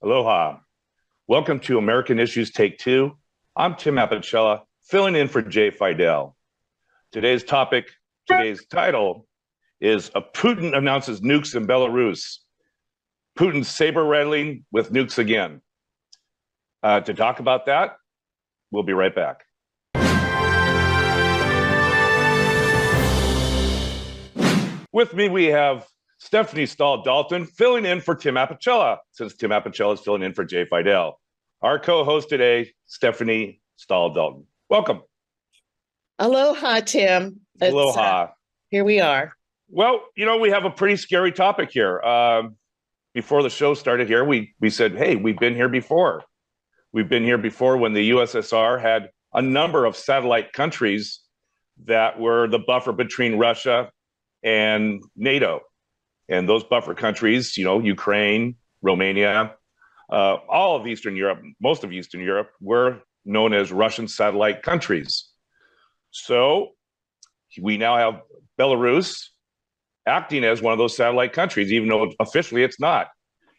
Aloha. Welcome to American Issues Take Two. I'm Tim Apicella, filling in for Jay Fidel. Today's title is Putin announces nukes in Belarus. Putin saber rattling with nukes again. To talk about that, we'll be right back. With me, we have Stephanie Dalton filling in for Tim Apicella, since Tim Apicella is filling in for Jay Fidel. Our co-host today, Stephanie Dalton. Welcome. Aloha, Tim. Aloha. Here we are. Well, we have a pretty scary topic here. Before the show started here, we said, hey, we've been here before. We've been here before when the USSR had a number of satellite countries that were the buffer between Russia and NATO. And those buffer countries, Ukraine, Romania, all of Eastern Europe, most of Eastern Europe, were known as Russian satellite countries. So we now have Belarus acting as one of those satellite countries, even though officially it's not.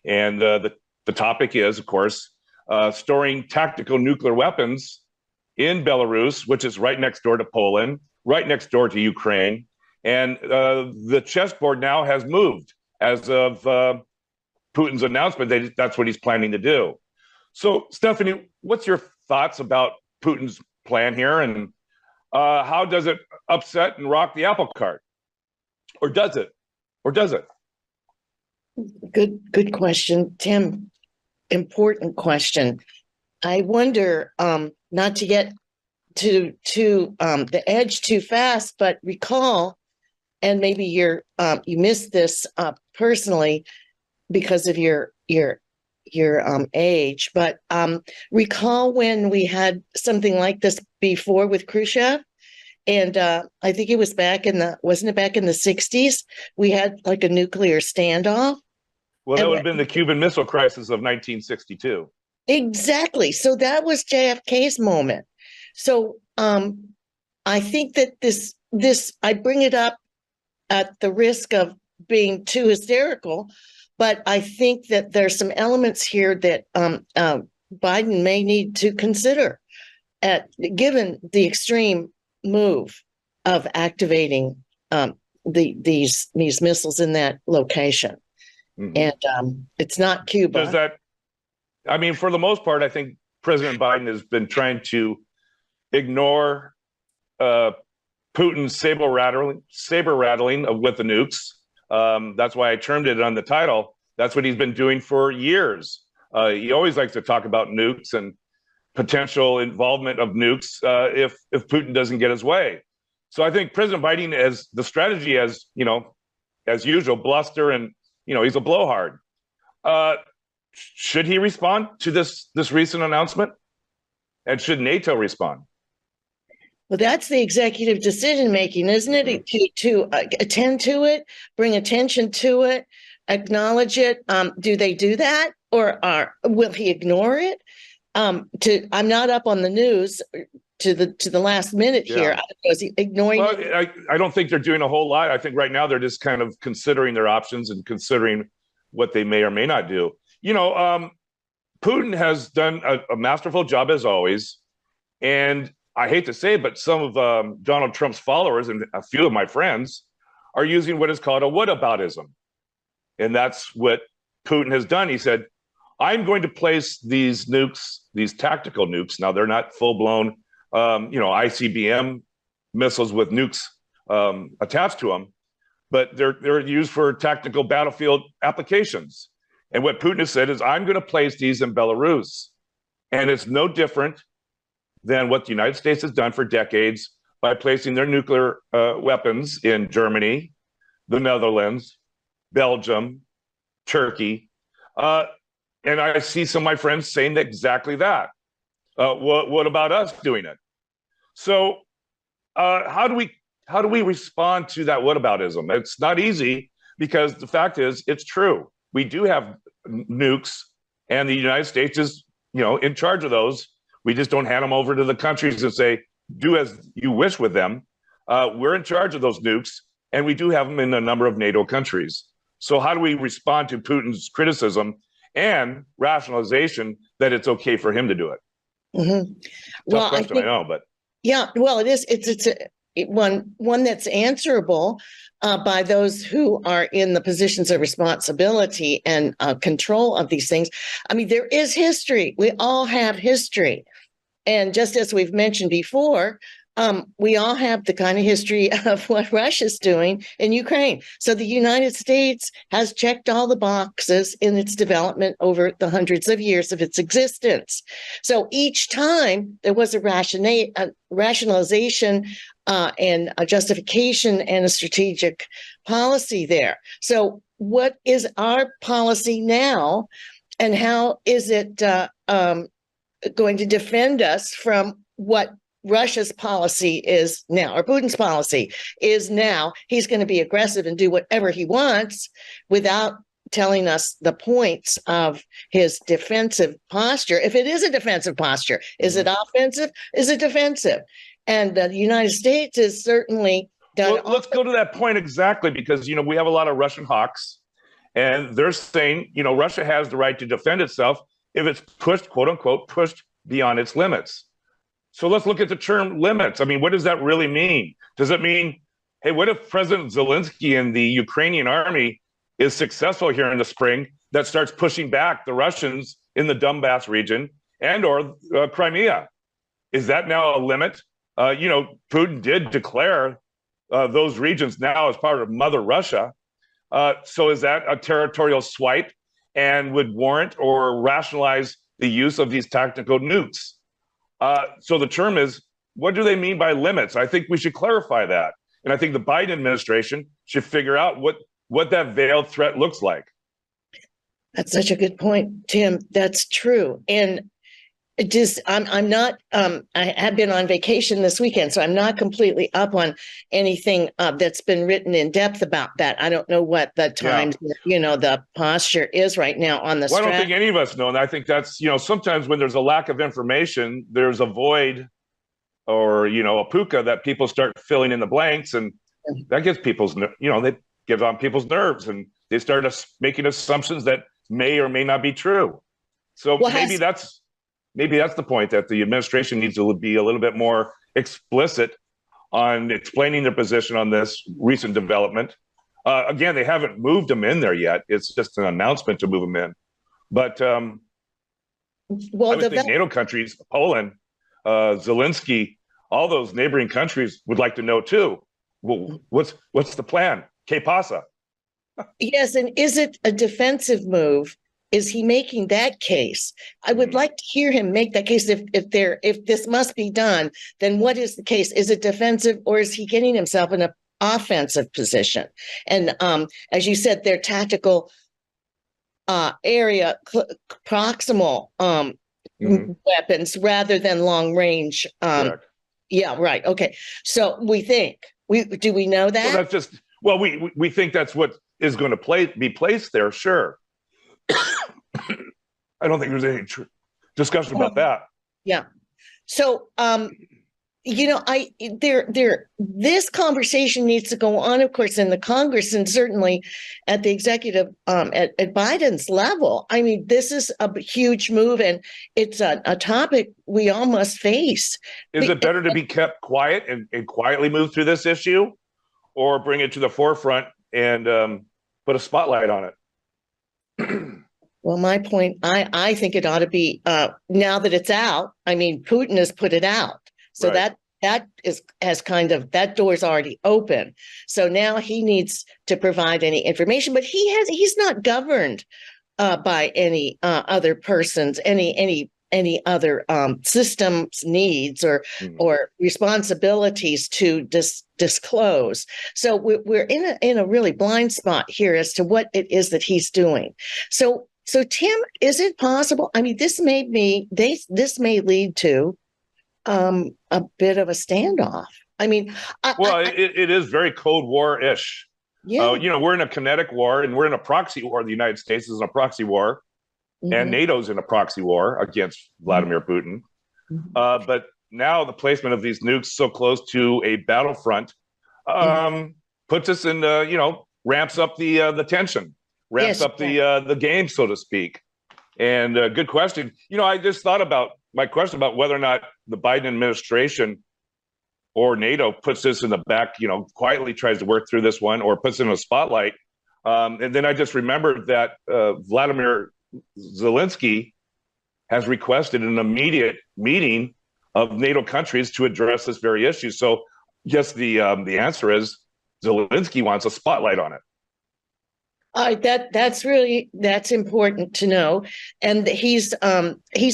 And the topic is, of course, storing tactical nuclear weapons in Belarus, which is right next door to Poland, right next door to Ukraine. And the chessboard now has moved as of Putin's announcement. That's what he's planning to do. So, Stephanie, what's your thoughts about Putin's plan here, and how does it upset and rock the apple cart? Or does it? Good question, Tim. Important question. I wonder, not to get to the edge too fast, but recall, and maybe you missed this personally because of your age, but recall when we had something like this before with Khrushchev, and I think it was wasn't it back in the 60s? We had like a nuclear standoff. Well, that would have been the Cuban Missile Crisis of 1962. Exactly. So that was JFK's moment. So I think that this I bring it up at the risk of being too hysterical, but I think that there's some elements here that Biden may need to consider, given the extreme move of activating these missiles in that location. Mm-hmm. And it's not Cuba. For the most part, I think President Biden has been trying to ignore Putin's saber rattling with the nukes. That's why I termed it on the title. That's what he's been doing for years. He always likes to talk about nukes and potential involvement of nukes if Putin doesn't get his way. So I think President Biden has the strategy as usual, bluster, and he's a blowhard. Should he respond to this recent announcement? And should NATO respond? Well, that's the executive decision making, isn't it? To attend to it, bring attention to it, acknowledge it. Do they do that, or will he ignore it? I'm not up on the news to the last minute here. Was he ignoring it? I don't think they're doing a whole lot. I think right now they're just kind of considering their options and considering what they may or may not do. Putin has done a masterful job as always, and I hate to say it, but some of Donald Trump's followers and a few of my friends are using what is called a whataboutism. And that's what Putin has done. He said, I'm going to place these nukes, these tactical nukes. Now, they're not full-blown, ICBM missiles with nukes attached to them, but they're used for tactical battlefield applications. And what Putin has said is, I'm going to place these in Belarus. And it's no different than what the United States has done for decades by placing their nuclear weapons in Germany, the Netherlands, Belgium, Turkey. And I see some of my friends saying exactly that. What about us doing it? So how do we respond to that whataboutism? It's not easy, because the fact is, it's true. We do have nukes, and the United States is, in charge of those. We just don't hand them over to the countries and say, do as you wish with them. We're in charge of those nukes, and we do have them in a number of NATO countries. So how do we respond to Putin's criticism and rationalization that it's okay for him to do it. Mhm. Tough Well, question, I know, but yeah, well, it is. One that's answerable by those who are in the positions of responsibility and control of these things. I mean, there is history. We all have history, and just as we've mentioned before, we all have the kind of history of what Russia's doing in Ukraine. So the United States has checked all the boxes in its development over the hundreds of years of its existence. So each time there was a rationalization and a justification and a strategic policy there. So what is our policy now, and how is it going to defend us from what Russia's policy is now, or Putin's policy is now? He's going to be aggressive and do whatever he wants without telling us the points of his defensive posture. If it is a defensive posture, is it offensive? Is it defensive? And the United States is certainly done. Well, let's go to that point exactly, because, we have a lot of Russian hawks, and they're saying, Russia has the right to defend itself if it's pushed, quote unquote, pushed beyond its limits. So let's look at the term limits. I mean, what does that really mean? Does it mean, hey, what if President Zelensky and the Ukrainian army is successful here in the spring, that starts pushing back the Russians in the Donbass region and or Crimea? Is that now a limit? Putin did declare those regions now as part of Mother Russia. So is that a territorial swipe and would warrant or rationalize the use of these tactical nukes? So the term is, what do they mean by limits? I think we should clarify that. And I think the Biden administration should figure out what that veiled threat looks like. That's such a good point, Tim. That's true. And I'm not, I have been on vacation this weekend, so I'm not completely up on anything that's been written in depth about that. I don't know what the times, the posture is right now on the Well, I don't think any of us know. And I think that's, sometimes when there's a lack of information, there's a void or, a puka that people start filling in the blanks, and that gets they give on people's nerves, and they start making assumptions that may or may not be true. So maybe that's the point, that the administration needs to be a little bit more explicit on explaining their position on this recent development. Again, they haven't moved them in there yet. It's just an announcement to move them in. But I would think NATO countries, Poland, Zelensky, all those neighboring countries would like to know too. Well, what's the plan? Que pasa? Yes, and is it a defensive move? Is he making that case? I would like to hear him make that case. If this must be done, then what is the case? Is it defensive, or is he getting himself in an offensive position? And as you said, their tactical area proximal weapons rather than long range. Yeah, right. Okay. So we know that? Well, that's just, we think that's what is going to be placed there. Sure. I don't think there's any discussion about that. Yeah. So, this conversation needs to go on, of course, in the Congress, and certainly at the executive, at Biden's level. I mean, this is a huge move, and it's a topic we all must face. Is it better to be kept quiet and quietly move through this issue, or bring it to the forefront and put a spotlight on it? Well, my point, I think it ought to be, now that it's out. I mean, Putin has put it out. So right. that door's already open. So now he needs to provide any information, but he's not governed by any other persons, any other systems needs or responsibilities to disclose. So we're in a really blind spot here as to what it is that he's doing. So Tim, is it possible? I mean, this may lead to a bit of a standoff. I mean, it is very Cold War-ish. Yeah. We're in a kinetic war, and we're in a proxy war. The United States is in a proxy war, and NATO's in a proxy war against Vladimir Putin. But now the placement of these nukes so close to a battlefront puts us in, ramps up the tension. Ramps up the game, so to speak. And good question. I just thought about my question about whether or not the Biden administration or NATO puts this in the back, quietly tries to work through this one or puts it in a spotlight. And then I just remembered that Vladimir Zelensky has requested an immediate meeting of NATO countries to address this very issue. So yes, the answer is Zelensky wants a spotlight on it. That's important to know, and he's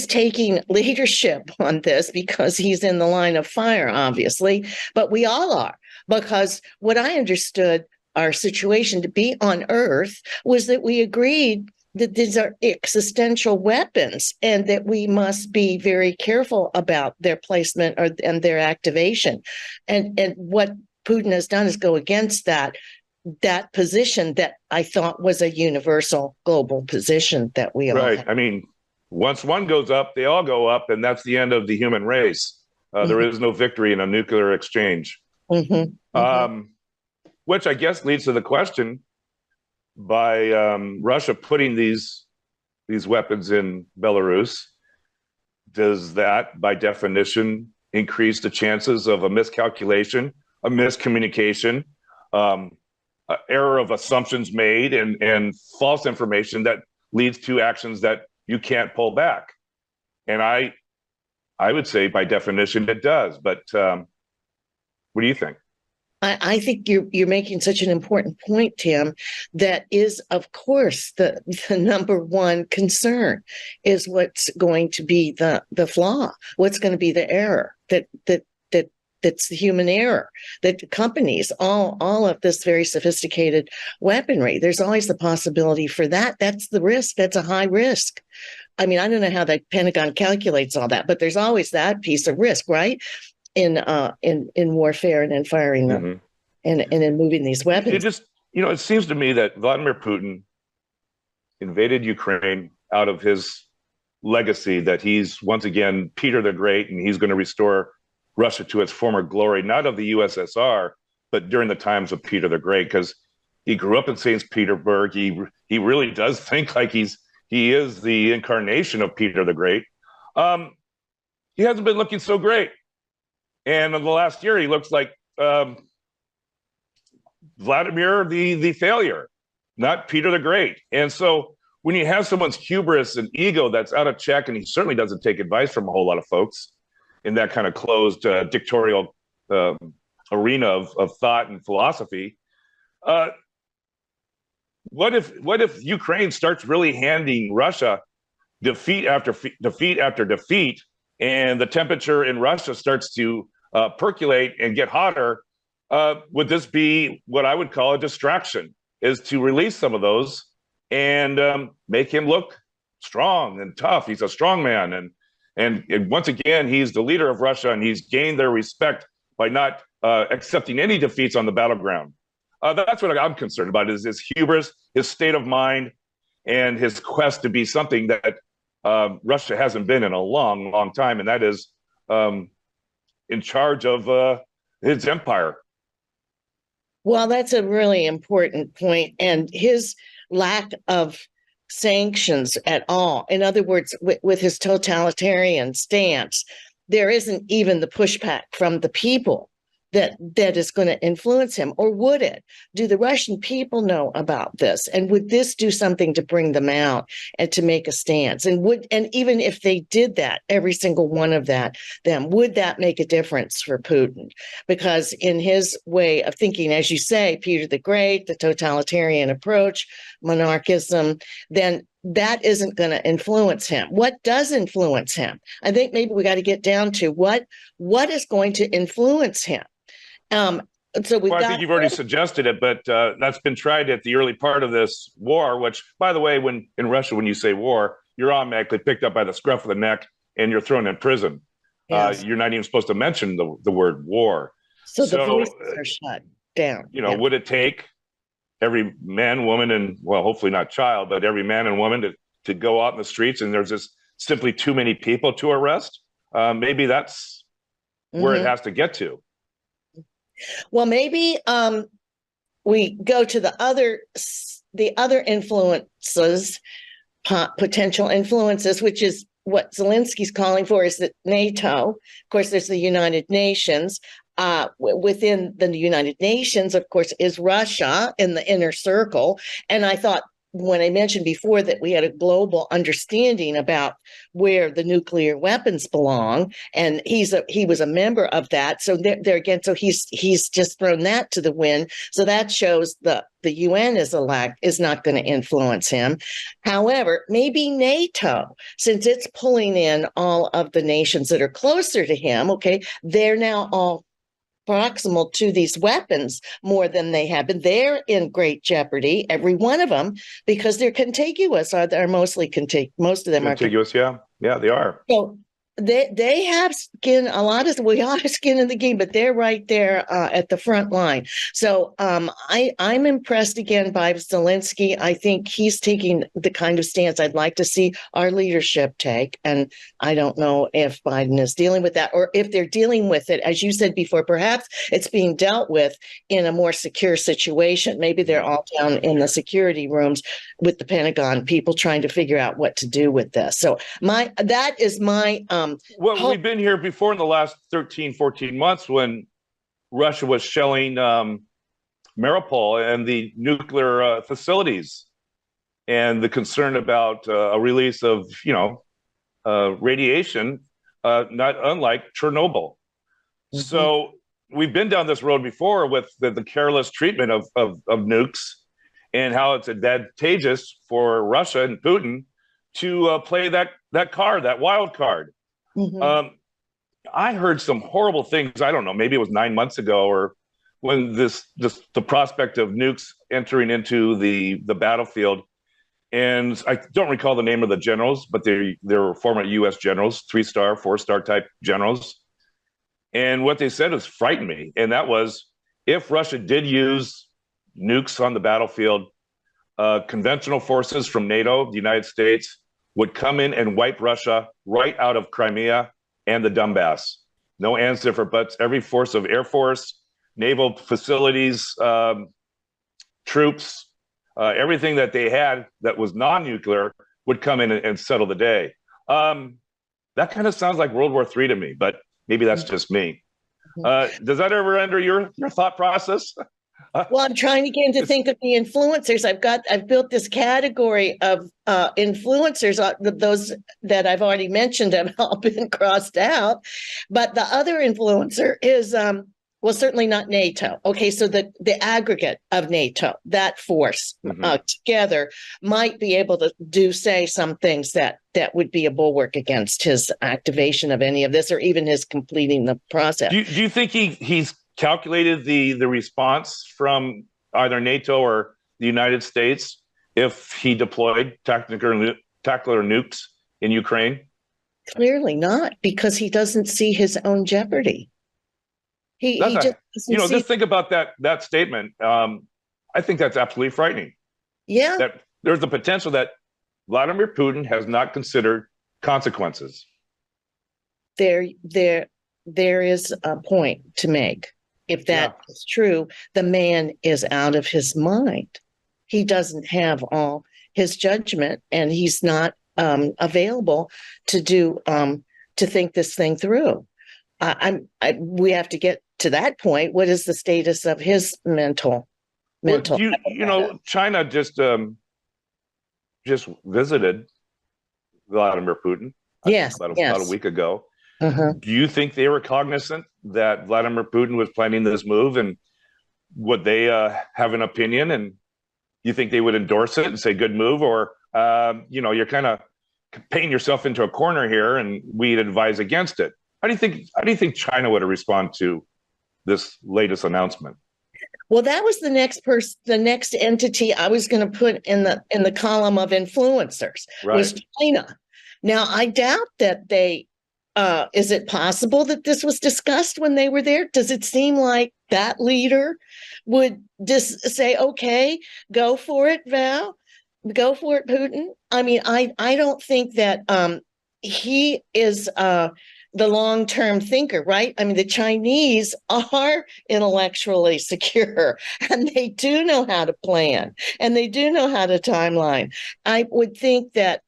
taking leadership on this because he's in the line of fire, obviously. But we all are, because what I understood our situation to be on Earth was that we agreed that these are existential weapons and that we must be very careful about their placement and their activation. And what Putin has done is go against that position that I thought was a universal global position that we all have. I mean, once one goes up, they all go up, and that's the end of the human race. There is no victory in a nuclear exchange. Which I guess leads to the question, by Russia putting these weapons in Belarus, does that, by definition, increase the chances of a miscalculation, a miscommunication, error of assumptions made, and false information that leads to actions that you can't pull back? And I would say, by definition, it does. But what do you think? I think you're making such an important point, Tim. That is, of course, the number one concern is what's going to be the flaw, what's going to be the error that's the human error that accompanies all of this very sophisticated weaponry. There's always the possibility for that. That's the risk. That's a high risk. I mean, I don't know how the Pentagon calculates all that, but there's always that piece of risk, right? In warfare and in firing them and in moving these weapons. It just, it seems to me that Vladimir Putin invaded Ukraine out of his legacy that he's once again Peter the Great, and he's going to restore Russia to its former glory, not of the USSR, but during the times of Peter the Great, because he grew up in St. Petersburg. He really does think like he is the incarnation of Peter the Great. He hasn't been looking so great. And in the last year, he looks like Vladimir the failure, not Peter the Great. And so when you have someone's hubris and ego that's out of check, and he certainly doesn't take advice from a whole lot of folks in that kind of closed dictatorial arena of thought and philosophy, what if Ukraine starts really handing Russia defeat after defeat after defeat, and the temperature in Russia starts to percolate and get hotter? Would this be what I would call a distraction, is to release some of those and make him look strong and tough? He's a strong man. And once again, he's the leader of Russia, and he's gained their respect by not accepting any defeats on the battleground. That's what I'm concerned about, is his hubris, his state of mind, and his quest to be something that Russia hasn't been in a long, long time, and that is in charge of his empire. Well, that's a really important point, and his lack of sanctions at all. In other words, with his totalitarian stance, there isn't even the pushback from the people that is going to influence him. Or would it? Do the Russian people know about this? And would this do something to bring them out and to make a stance? And even if they did that, every single one of them, would that make a difference for Putin? Because in his way of thinking, as you say, Peter the Great, the totalitarian approach, monarchism, then that isn't going to influence him. What does influence him? I think maybe we got to get down to what is going to influence him. I think you've already suggested it, but that's been tried at the early part of this war, which, by the way, in Russia, when you say war, you're automatically picked up by the scruff of the neck and you're thrown in prison. Yes. You're not even supposed to mention the word war. So the voices are shut down. Would it take every man, woman, and, well, hopefully not child, but every man and woman to go out in the streets and there's just simply too many people to arrest? Maybe that's where it has to get to. Well, maybe we go to the other influences potential influences, which is what Zelensky's calling for, is that NATO, of course, there's the United Nations. Within the United Nations, of course, is Russia in the inner circle. And I thought, when I mentioned before that we had a global understanding about where the nuclear weapons belong, and he was a member of that. So there again, so he's just thrown that to the wind. So that shows the UN is not going to influence him. However, maybe NATO, since it's pulling in all of the nations that are closer to him, okay, they're now all proximal to these weapons more than they have been. They're in great jeopardy, every one of them, because they're contiguous. They're mostly contiguous. Most of them contiguous. Are yeah, they are. So they have skin. We all have skin in the game, but they're right there at the front line. So I'm impressed again by Zelensky. I think he's taking the kind of stance I'd like to see our leadership take. And I don't know if Biden is dealing with that, or if they're dealing with it, as you said before, perhaps it's being dealt with in a more secure situation. Maybe they're all down in the security rooms with the Pentagon, people trying to figure out what to do with this. So that is my well, we've been here before in the last 13, 14 months when Russia was shelling Mariupol and the nuclear facilities, and the concern about a release of, radiation, not unlike Chernobyl. Mm-hmm. So we've been down this road before with the careless treatment of nukes, and how it's advantageous for Russia and Putin to play that wild card. Mm-hmm. I heard some horrible things. I don't know, maybe it was 9 months ago, or when the prospect of nukes entering into the battlefield. And I don't recall the name of the generals, but they were former U.S. generals, 3-star, 4-star type generals. And what they said was frightened me. And that was, if Russia did use nukes on the battlefield, conventional forces from NATO, the United States, would come in and wipe Russia right out of Crimea and the Donbass. No ands, if or buts. Every force of Air Force, naval facilities, troops, everything that they had that was non-nuclear would come in and settle the day. That kind of sounds like World War III to me, but maybe that's just me. Does that ever enter your thought process? Well, I'm trying again to think of the influencers. I've built this category of influencers. Those that I've already mentioned have all been crossed out. But the other influencer is, certainly not NATO. Okay, so the aggregate of NATO, that force together, might be able to say some things that would be a bulwark against his activation of any of this, or even his completing the process. Do you think he's calculated the response from either NATO or the United States if he deployed tactical nukes in Ukraine? Clearly not, because he doesn't see his own jeopardy. Just think about that statement. I think that's absolutely frightening. Yeah. That there's the potential that Vladimir Putin has not considered consequences. There is a point to make. If that is true, the man is out of his mind. He doesn't have all his judgment, and he's not available to think this thing through. We have to get to that point. What is the status of his mental? China just visited Vladimir Putin. Yes, about a week ago. Uh-huh. Do you think they were cognizant that Vladimir Putin was planning this move, and would they have an opinion? And you think they would endorse it and say good move, or you're kind of painting yourself into a corner here, and we'd advise against it? How do you think China would respond to this latest announcement? Well, that was the next entity I was going to put in the column of influencers, right, was China. Now, I doubt that they. Is it possible that this was discussed when they were there? Does it seem like that leader would just say, okay, go for it, Val, go for it, Putin? I mean, I don't think that he is the long-term thinker, right? I mean, the Chinese are intellectually secure, and they do know how to plan, and they do know how to timeline. I would think that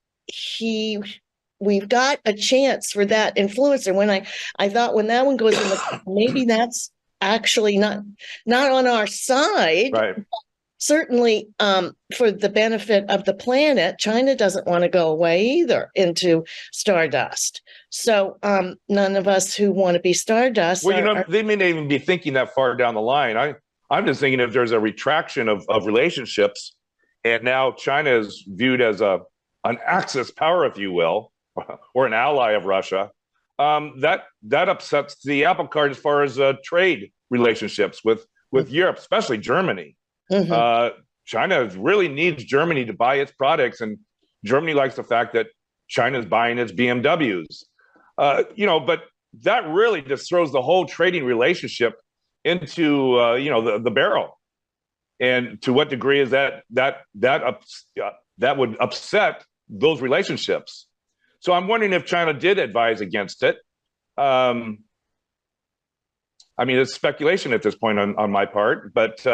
we've got a chance for that influencer. When I thought when that one goes in the, maybe that's actually not on our side. Right. Certainly, for the benefit of the planet, China doesn't want to go away either into stardust. So none of us who want to be stardust. Well, they may not even be thinking that far down the line. I'm just thinking if there's a retraction of relationships, and now China is viewed as an Axis power, if you will, or an ally of Russia, that upsets the apple cart as far as trade relationships with Europe, especially Germany. Mm-hmm. China really needs Germany to buy its products, and Germany likes the fact that China is buying its BMWs. But that really just throws the whole trading relationship into the barrel. And to what degree is that would upset those relationships? So I'm wondering if China did advise against it. I mean, it's speculation at this point on my part, but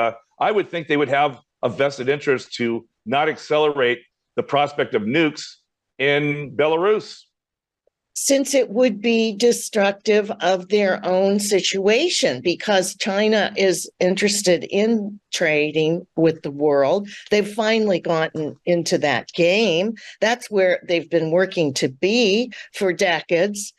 I would think they would have a vested interest to not accelerate the prospect of nukes in Belarus. Since it would be destructive of their own situation, because China is interested in trading with the world. They've finally gotten into that game. That's where they've been working to be for decades.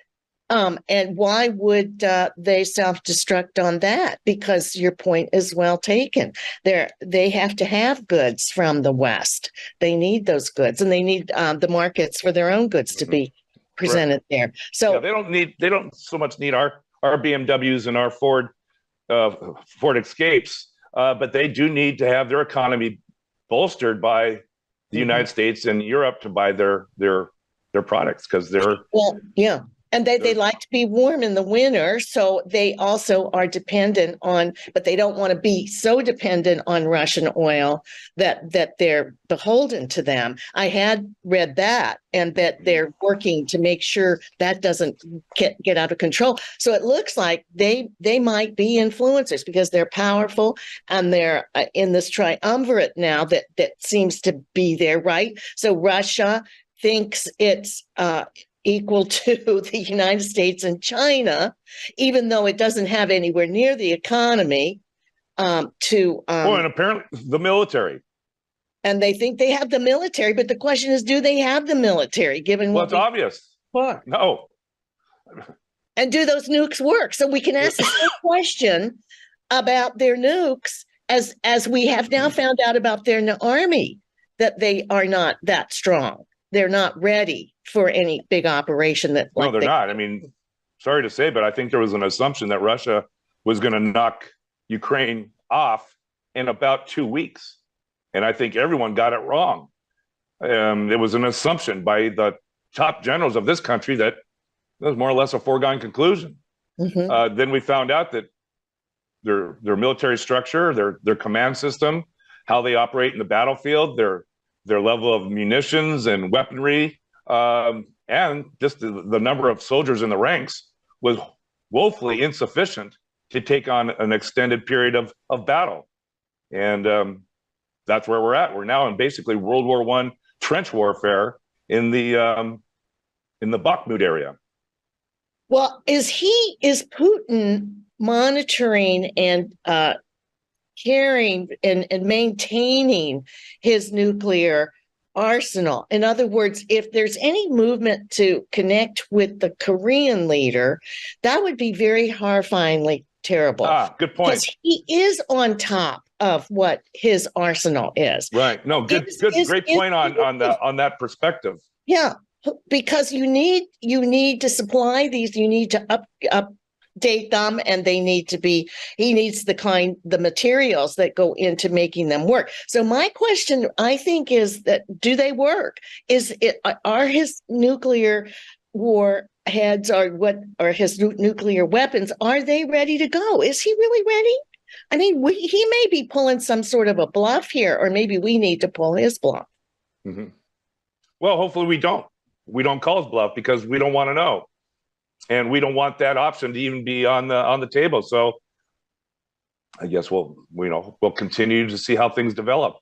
And why would they self-destruct on that? Because your point is well taken. They have to have goods from the West. They need those goods, and they need the markets for their own goods to be presented there. So they don't so much need our BMWs and our Ford Escapes, but they do need to have their economy bolstered by the United States and Europe to buy their products, because they're And they like to be warm in the winter, so they also are dependent on, but they don't want to be so dependent on Russian oil that they're beholden to them. I had read that, and that they're working to make sure that doesn't get out of control. So it looks like they might be influencers because they're powerful, and they're in this triumvirate now that seems to be there, right? So Russia thinks it's equal to the United States and China, even though it doesn't have anywhere near the economy and apparently the military. And they think they have the military, but the question is, do they have the military? It's obvious. What? No. And do those nukes work? So we can ask the same question about their nukes as we have now found out about their army, that they are not that strong. They're not ready for any big operation that. No, they're not. I mean, sorry to say, but I think there was an assumption that Russia was going to knock Ukraine off in about 2 weeks. And I think everyone got it wrong. It was an assumption by the top generals of this country that it was more or less a foregone conclusion. Mm-hmm. Then we found out that their military structure, their command system, how they operate in the battlefield, their level of munitions and weaponry, and just the number of soldiers in the ranks was woefully insufficient to take on an extended period of battle. And that's where we're at. We're now in basically World War I trench warfare in the Bakhmut area. Well, is Putin monitoring and carrying and maintaining his nuclear arsenal? In other words, if there's any movement to connect with the Korean leader, that would be very horrifyingly terrible. Good point. Because he is on top of what his arsenal is. Right. No, great point on that perspective. Yeah, because you need to supply these. You need to update them, and he needs the materials that go into making them work. So my question, I think, is that, do they work? Are his nuclear warheads or his nuclear weapons, are they ready to go? Is he really ready? I mean, he may be pulling some sort of a bluff here, or maybe we need to pull his bluff. Mm-hmm. Well, hopefully we don't. We don't call his bluff because we don't want to know. and we don't want that option to even be on the table. So I guess we'll continue to see how things develop.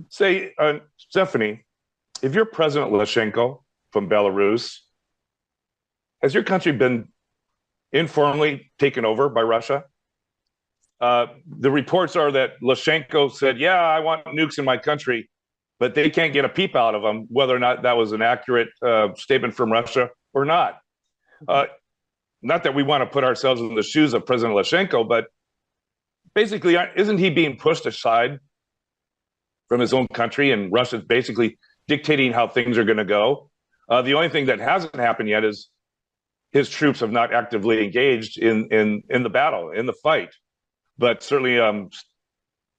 Say, Stephanie, if you're President Lukashenko from Belarus, has your country been informally taken over by Russia? The reports are that Lukashenko said, yeah, I want nukes in my country, but they can't get a peep out of them, whether or not that was an accurate statement from Russia or not. Not that we want to put ourselves in the shoes of President Lukashenko, but basically, isn't he being pushed aside from his own country, and Russia's basically dictating how things are going to go? The only thing that hasn't happened yet is his troops have not actively engaged in the battle, in the fight. But certainly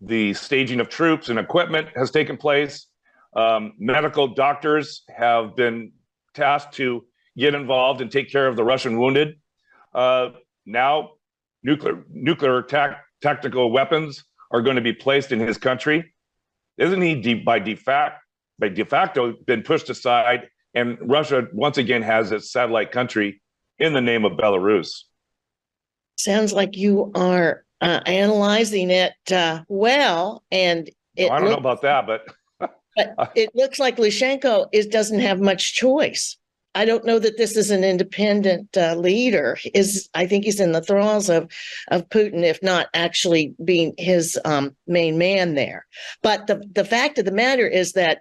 the staging of troops and equipment has taken place. Medical doctors have been tasked to get involved and take care of the Russian wounded. Now, nuclear tactical weapons are going to be placed in his country. Isn't he by de facto been pushed aside, and Russia once again has its satellite country in the name of Belarus? Sounds like you are analyzing it well, and I don't know about that, but it looks like Lukashenko doesn't have much choice. I don't know that this is an independent leader. I think he's in the thralls of Putin, if not actually being his main man there. But the fact of the matter is that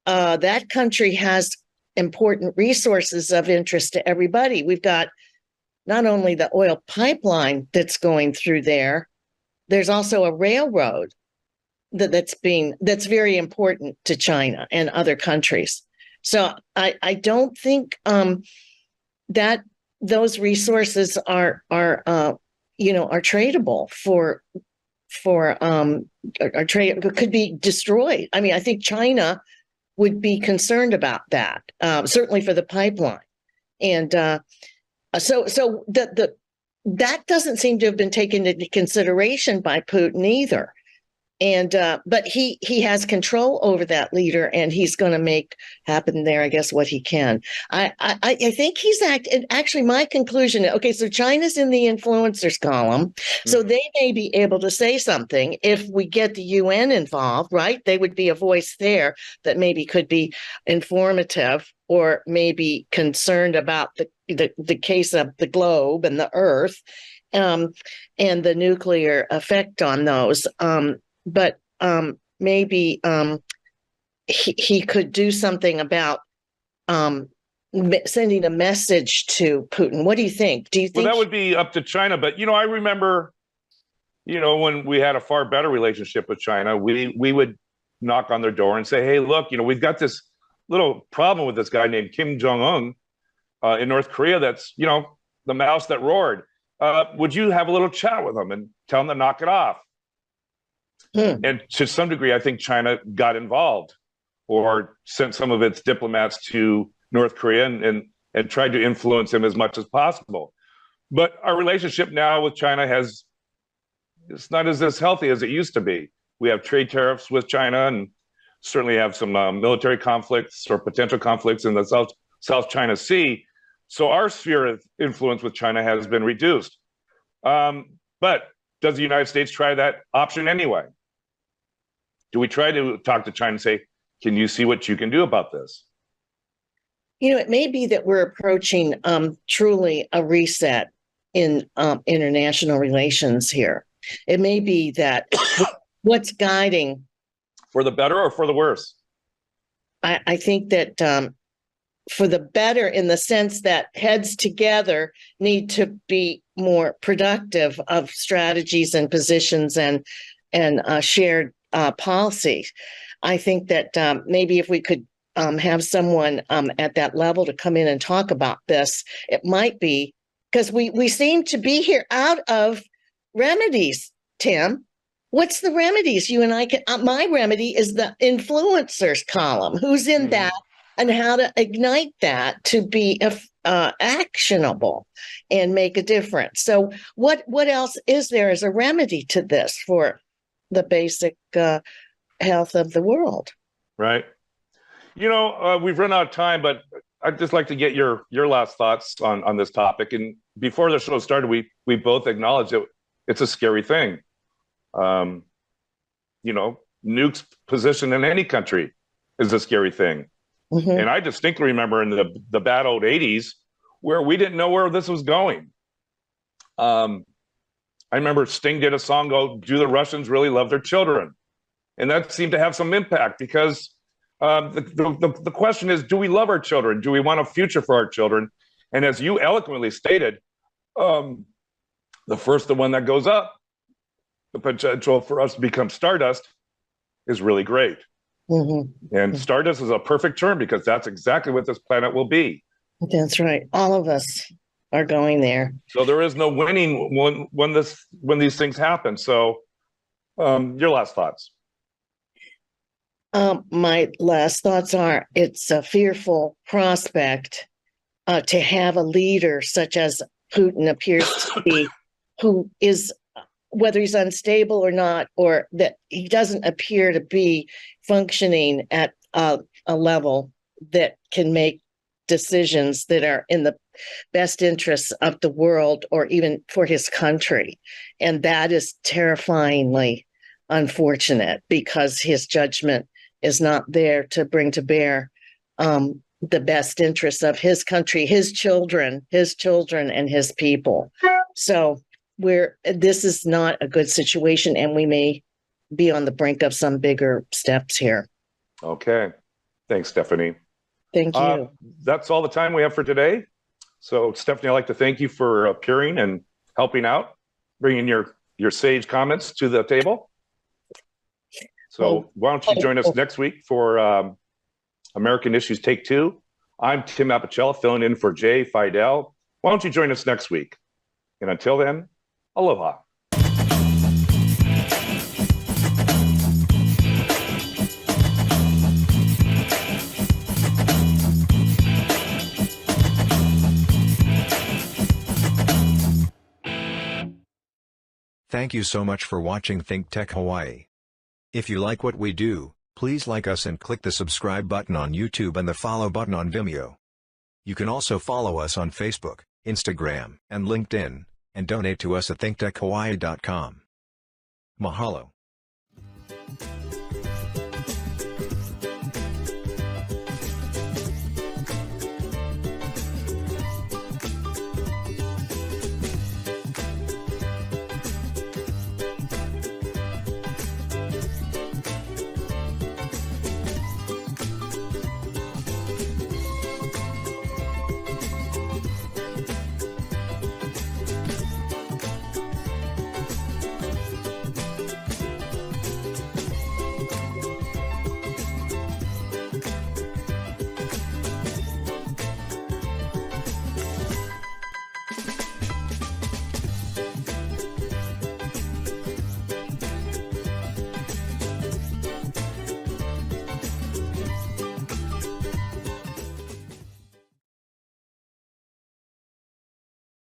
that country has important resources of interest to everybody. We've got not only the oil pipeline that's going through there, there's also a railroad that's very important to China and other countries. So I don't think that those resources are tradable could be destroyed. I mean, I think China would be concerned about that, certainly for the pipeline, and so that doesn't seem to have been taken into consideration by Putin either. And but he has control over that leader, and he's going to make happen there, I guess, what he can. I think he's actually my conclusion. Okay, so China's in the influencers column, so they may be able to say something if we get the UN involved, right? They would be a voice there that maybe could be informative, or maybe concerned about the case of the globe and the Earth, and the nuclear effect on those. But maybe he could do something about sending a message to Putin. What do you think? Do you think? Well, that would be up to China. But, I remember, when we had a far better relationship with China, we would knock on their door and say, hey, look, we've got this little problem with this guy named Kim Jong-un in North Korea. That's, the mouse that roared. Would you have a little chat with him and tell him to knock it off? And to some degree, I think China got involved or sent some of its diplomats to North Korea and tried to influence him as much as possible. But our relationship now with China it's not as healthy as it used to be. We have trade tariffs with China, and certainly have some military conflicts or potential conflicts in the South China Sea. So our sphere of influence with China has been reduced. But does the United States try that option anyway? Do we try to talk to China and say, can you see what you can do about this? It may be that we're approaching truly a reset in international relations here. It may be that what's guiding. For the better or for the worse? I think that for the better, in the sense that heads together need to be more productive of strategies and positions and shared policies. I think that maybe if we could have someone at that level to come in and talk about this, it might be, because we seem to be here out of remedies, Tim. What's the remedies? You and I can. My remedy is the influencers column. Who's in that, and how to ignite that to be actionable and make a difference. So, what else is there as a remedy to this for the basic health of the world? Right. We've run out of time, but I'd just like to get your last thoughts on this topic. And before the show started, we both acknowledged that it's a scary thing. Nukes position in any country is a scary thing. Mm-hmm. And I distinctly remember in the bad old 80s where we didn't know where this was going. I remember Sting did a song called "Do the Russians Really Love Their Children?" And that seemed to have some impact because the question is, do we love our children? Do we want a future for our children? And as you eloquently stated, the one that goes up, the potential for us to become stardust is really great. Mm-hmm. And stardust is a perfect term because that's exactly what this planet will be. That's right. All of us are going there. So there is no winning when these things happen. So your last thoughts. My last thoughts are it's a fearful prospect to have a leader such as Putin appears to be, who is, whether he's unstable or not, or that he doesn't appear to be functioning at a level that can make decisions that are in the best interests of the world or even for his country. And that is terrifyingly unfortunate because his judgment is not there to bring to bear the best interests of his country, his children, and his people. So this is not a good situation, and we may be on the brink of some bigger steps here. Okay. Thanks, Stephanie. Thank you. That's all the time we have for today. So, Stephanie, I'd like to thank you for appearing and helping out, bringing your sage comments to the table. So why don't you join us next week for American Issues Take 2. I'm Tim Apicella, filling in for Jay Fidel. Why don't you join us next week? And until then, aloha. Thank you so much for watching ThinkTech Hawaii. If you like what we do, please like us and click the subscribe button on YouTube and the follow button on Vimeo. You can also follow us on Facebook, Instagram, and LinkedIn, and donate to us at thinktechhawaii.com. Mahalo.